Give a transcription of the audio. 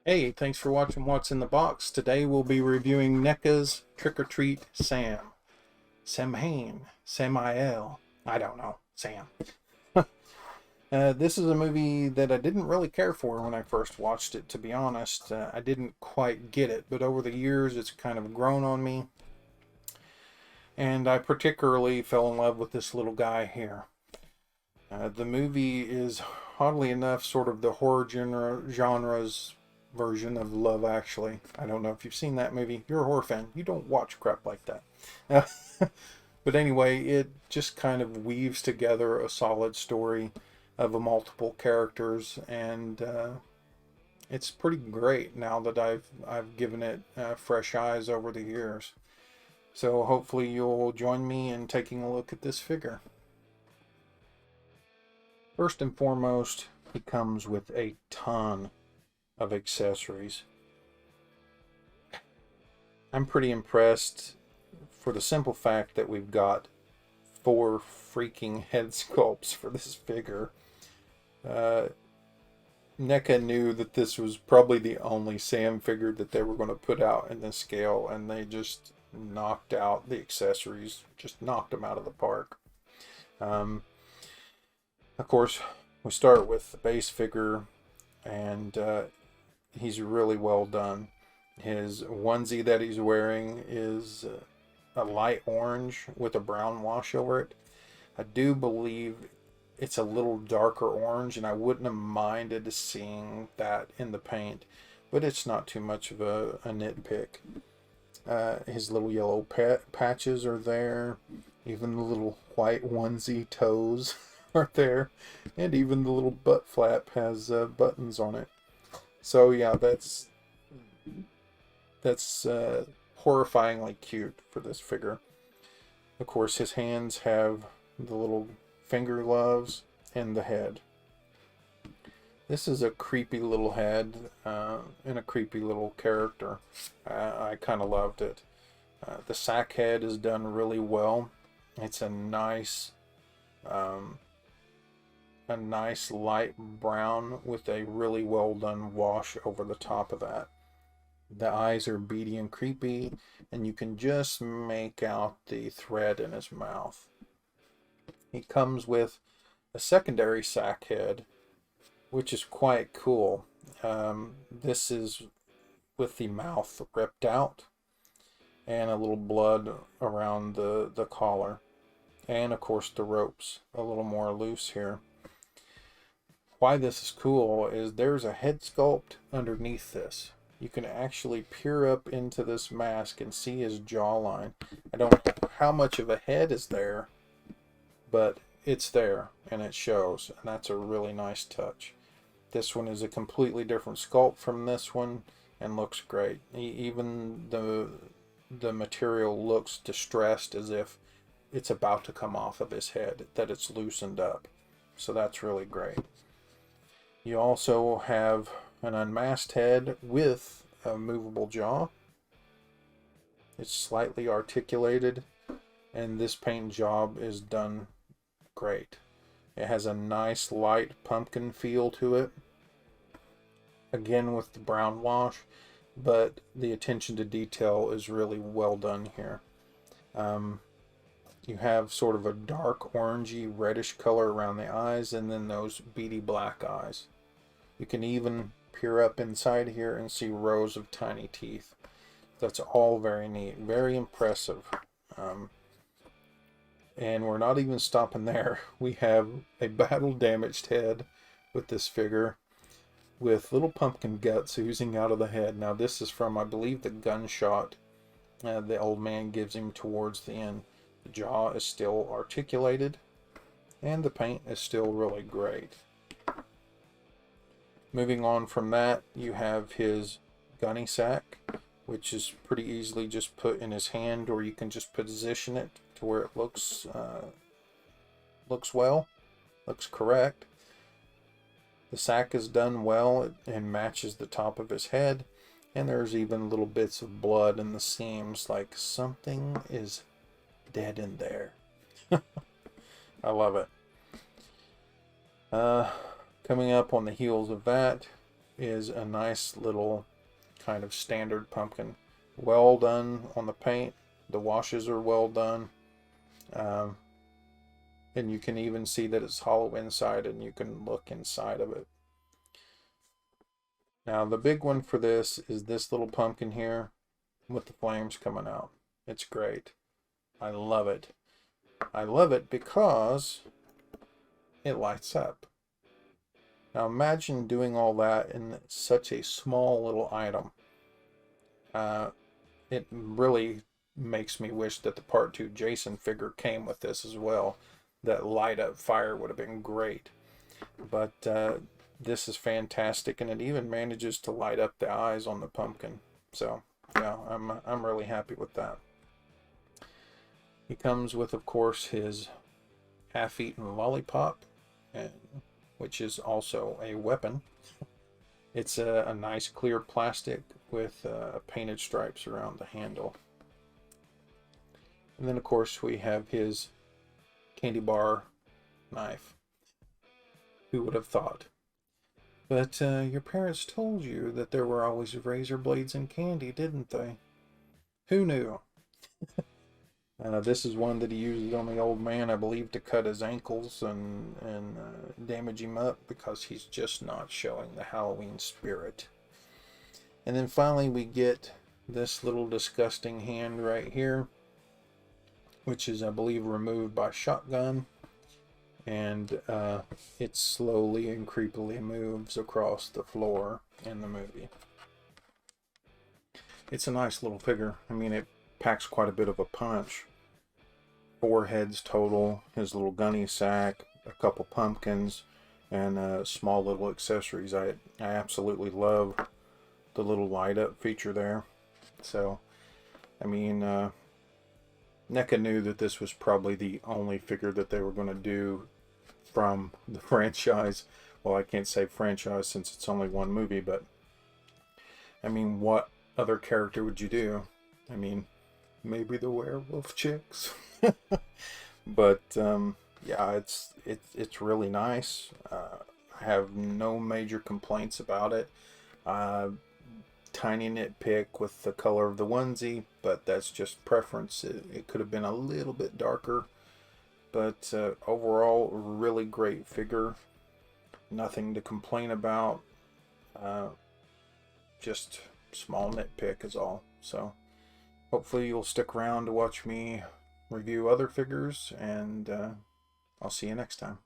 Hey, thanks for watching What's in the Box. Today we'll be reviewing Neca's Trick or Treat Sam. Samhain. Samael. I don't know. Sam. This is a movie that I didn't really care for when I first watched it, to be honest. I didn't quite get it, but over the years it's kind of grown on me. And I particularly fell in love with this little guy here. The movie is, oddly enough, sort of the horror genre's version of Love Actually. I don't know if you've seen that movie. You're a horror fan. You don't watch crap like that. But anyway, it just kind of weaves together a solid story of a multiple characters, and it's pretty great now that I've given it fresh eyes over the years. So hopefully you'll join me in taking a look at this figure. First and foremost, he comes with a ton of accessories. I'm pretty impressed for the simple fact that we've got 4 freaking head sculpts for this figure. Neca knew that this was probably the only Sam figure that they were going to put out in this scale, and they just knocked out the accessories, just knocked them out of the park. Of course, we start with the base figure, and he's really well done. His onesie that he's wearing is a light orange with a brown wash over it. I do believe it's a little darker orange, and I wouldn't have minded seeing that in the paint, but it's not too much of a nitpick. His little yellow patches are there, even the little white onesie toes are there, and even the little butt flap has buttons on it. So yeah, that's horrifyingly cute for this figure. Of course, his hands have the little finger gloves and the head. This is a creepy little head and a creepy little character. I kind of loved it. The sack head is done really well. It's a nice light brown with a really well done wash over the top of that. The eyes are beady and creepy, and you can just make out the thread in his mouth. He comes with a secondary sack head, which is quite cool. This is with the mouth ripped out and a little blood around the collar. And of course the ropes a little more loose here. Why this is cool is there's a head sculpt underneath this. You can actually peer up into this mask and see his jawline. I don't know how much of a head is there, but it's there and it shows, and that's a really nice touch. This one is a completely different sculpt from this one and looks great. Even the material looks distressed, as if it's about to come off of his head, that it's loosened up. So that's really great. You also have an unmasked head with a movable jaw. It's slightly articulated, and this paint job is done great. It has a nice light pumpkin feel to it, again with the brown wash, but the attention to detail is really well done here. You have sort of a dark orangey reddish color around the eyes, and then those beady black eyes. You can even peer up inside here and see rows of tiny teeth. That's all very neat, very impressive. And we're not even stopping there. We have a battle damaged head with this figure, with little pumpkin guts oozing out of the head. Now this is from, I believe, the gunshot the old man gives him towards the end. The jaw is still articulated, and the paint is still really great. Moving on from that, you have his gunny sack, which is pretty easily just put in his hand, or you can just position it to where it looks well, looks correct. The sack is done well and matches the top of his head, and there's even little bits of blood in the seams, like something is dead in there. I love it. Coming up on the heels of that, is a nice little kind of standard pumpkin. Well done on the paint. The washes are well done. Um, and you can even see that it's hollow inside, and you can look inside of it. Now the big one for this is this little pumpkin here with the flames coming out. It's great. I love it. I love it because it lights up. Now imagine doing all that in such a small little item. It really makes me wish that the Part 2 Jason figure came with this as well. That light up fire would have been great. But this is fantastic, and it even manages to light up the eyes on the pumpkin. So yeah, I'm really happy with that. He comes with, of course, his half-eaten lollipop, which is also a weapon. It's a nice clear plastic with painted stripes around the handle. And then, of course, we have his candy bar knife. Who would have thought? But your parents told you that there were always razor blades in candy, didn't they? Who knew? This is one that he uses on the old man, I believe, to cut his ankles and damage him up because he's just not showing the Halloween spirit. And then finally we get this little disgusting hand right here, which is, I believe, removed by shotgun. And it slowly and creepily moves across the floor in the movie. It's a nice little figure. I mean, it packs quite a bit of a punch. 4 heads total, his little gunny sack, a couple pumpkins, and small little accessories. I absolutely love the little light up feature there. So, I mean, Neca knew that this was probably the only figure that they were going to do from the franchise. Well, I can't say franchise since it's only one movie, but I mean, what other character would you do? I mean, maybe the werewolf chicks. But yeah, it's really nice. I have no major complaints about it. Tiny nitpick with the color of the onesie, but that's just preference. It could have been a little bit darker, but overall, really great figure. Nothing to complain about. Just small nitpick is all. So hopefully you'll stick around to watch me review other figures, and I'll see you next time.